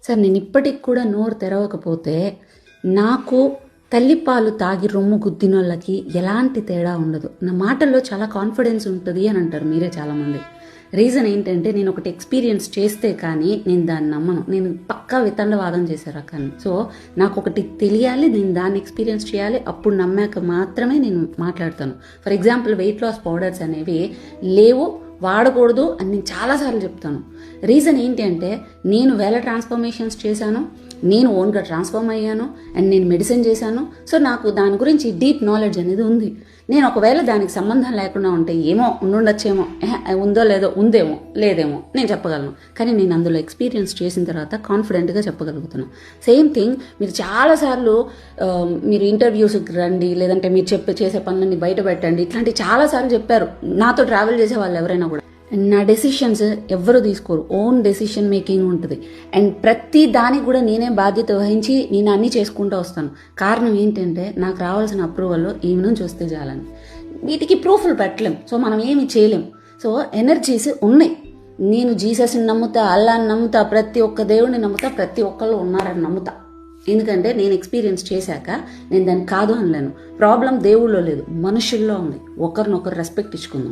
Sir నేను ఇప్పటికి కూడా నోరు తెరవకపోతే నాకు తల్లిపాలు తాగి రొమ్ము గుద్దిన వాళ్ళకి ఎలాంటి తేడా ఉండదు. నా మాటల్లో చాలా కాన్ఫిడెన్స్ ఉంటుంది అని అంటారు మీరే చాలామంది. రీజన్ ఏంటంటే నేను ఒకటి ఎక్స్పీరియన్స్ చేస్తే కానీ నేను దాన్ని నమ్మను. నేను పక్కా వితండవాదం చేసే రకాన్ని. సో నాకు ఒకటి తెలియాలి, నేను దాన్ని ఎక్స్పీరియన్స్ చేయాలి, అప్పుడు నమ్మాక మాత్రమే నేను మాట్లాడతాను. For example weight loss powders అనేవి లేవు, వాడకూడదు అని నేను చాలాసార్లు చెప్తాను. రీజన్ ఏంటి అంటే నేను వేల ట్రాన్స్ఫర్మేషన్స్ చేశాను, నేను ఓన్గా ట్రాన్స్ఫార్మ్ అయ్యాను అండ్ నేను మెడిసిన్ చేశాను. సో నాకు దాని గురించి డీప్ నాలెడ్జ్ అనేది ఉంది. నేను ఒకవేళ దానికి సంబంధం లేకుండా ఉంటే ఏమో ఉండుండొచ్చేమో, ఉందో లేదో, ఉందేమో లేదేమో నేను చెప్పగలను. కానీ నేను అందులో ఎక్స్పీరియన్స్ చేసిన తర్వాత కాన్ఫిడెంట్గా చెప్పగలుగుతున్నాను. సేమ్ థింగ్ మీరు చాలాసార్లు మీరు ఇంటర్వ్యూస్కి రండి, లేదంటే మీరు చేసే పనులన్నీ బయట పెట్టండి, ఇట్లాంటివి చాలాసార్లు చెప్పారు నాతో ట్రావెల్ చేసే వాళ్ళు ఎవరైనా కూడా. నా డెసిషన్స్ ఎవ్వరు తీసుకోరు, ఓన్ డెసిషన్ మేకింగ్ ఉంటుంది. అండ్ ప్రతి దానికి కూడా నేనే బాధ్యత వహించి నేను అన్నీ చేసుకుంటూ వస్తాను. కారణం ఏంటంటే నాకు రావాల్సిన అప్రూవల్లో ఈమె నుంచి వస్తే చాలని. వీటికి ప్రూఫ్లు పెట్టలేం, సో మనం ఏమి చేయలేం. సో ఎనర్జీస్ ఉన్నాయి. నేను జీసస్ని నమ్ముతా, అల్లాని నమ్ముతా, ప్రతి ఒక్క దేవుడిని నమ్ముతా, ప్రతి ఒక్కళ్ళు ఉన్నారని నమ్ముతా. ఎందుకంటే నేను ఎక్స్పీరియన్స్ చేశాక నేను దాన్ని కాదు అనలేను. ప్రాబ్లం దేవుళ్ళో లేదు, మనుషుల్లో ఉంది. ఒకరినొకరు రెస్పెక్ట్ ఇచ్చుకుందాం.